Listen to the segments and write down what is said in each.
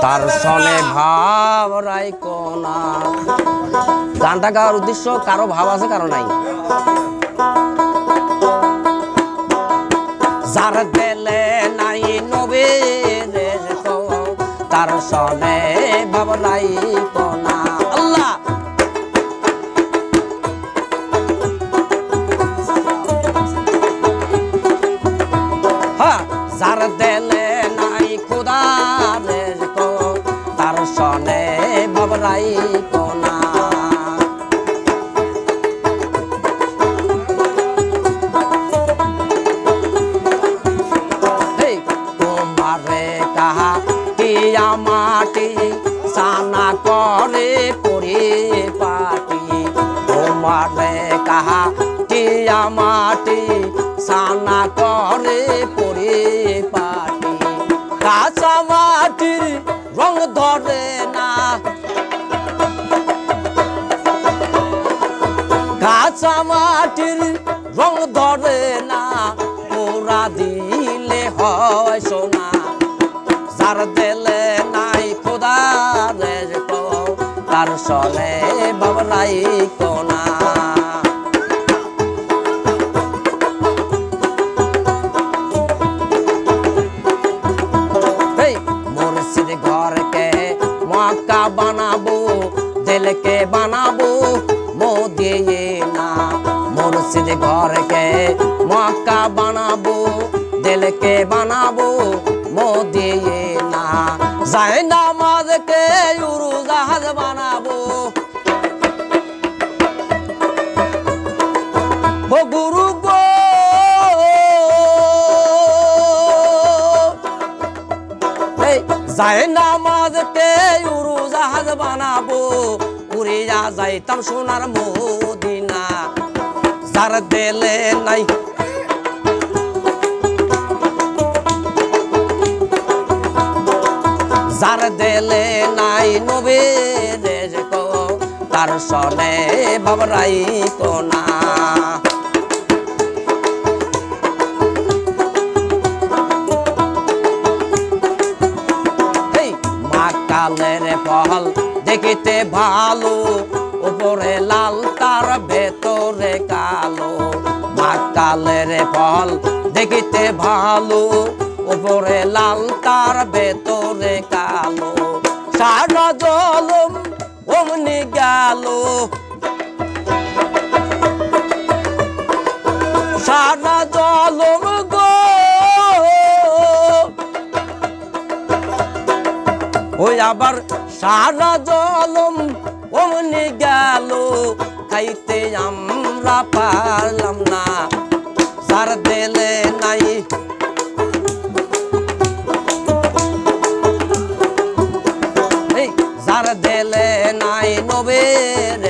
তার সনে ভাব রাইকো না। গানটা গাওয়ার উদ্দেশ্য কারো ভাব আছে কারো নাই। যার দেলে নাই নবীর তার সনে ভাব রাইকো না। আল্লাহ হ্যাঁ, যার দেলে নাই খুদার তার সনে ভাব রাইকো না। তোমারে কাহা টিয়া মাটি সানা করে পরিপাটি। তোমারে কাহা টিয়া মাটি সানা করে পরিপাটি। কাঁচা মাটির রং ধরে না, কাঁচা মাটির রং ধরে না, পোড়া দিলে হয় সোনা। যার দেলে নাই খোদার তার সনে ভাব রাইকো না। মুর্শিদ ঘরকে মক্কা বানাবো, দিলকে বানাবো মদিনা। মুর্শিদ ঘরকে মক্কা বানাবো, দিলকে বানাবো মদিনা। যায় নামাজকে উড়োজাহাজ বানাবো, ও গুরু গো যায় নামাজকে উড়োজাহাজ বানাবো, উড়িয়া যাইতাম সোনার মদিনা। যার দেলে নাই যার দেলে নাই নবীর তার সনে ভাব রাইকো না। কালের ফল দেখিতে ভালো, উপরে লাল তার ভেতরে কালো। কালের ফল দেখিতে ভালো, উপরে লাল তার ভেতরে কালো। সারা জলম অমনি গেল, সারা জলম গো ওই আবার সারা জলম অমনি গেল, খাইতে আমরা পারলাম না। যার দেলে নাই যার দেলে নাই নবীর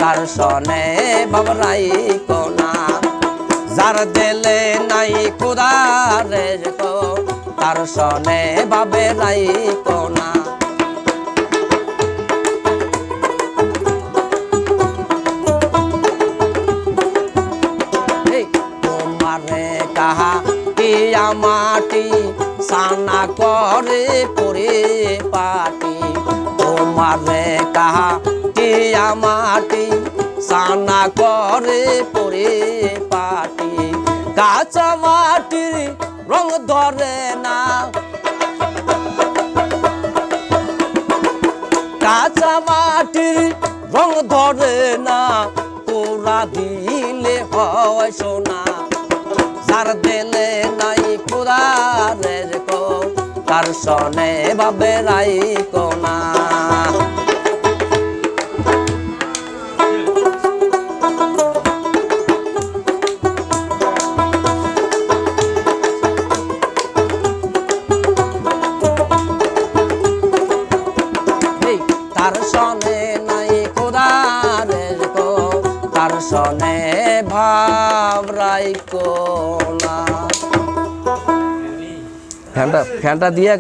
তার সনে ভাব রাইকো না। যার দেলে নাই খোদার তার সনে ভাবে রাইকো না। তোমারে কাহা টিয়া মাটি সানা করে পরিপাটি। তোমারে কাহা টিয়া মাটি সানা করে পরিপাটি। কাঁচা মাটির রং ধরে না, কাঁচা মাটির রং ধরে না, পোড়া দিলে হয় সোনা। যার দেলে নাই খোদার তার সনে ভাবে রাইকো না। তার সনে নাই খোদার তার সনে ভাব রাইকো না। ফ্যানটা দিয়ে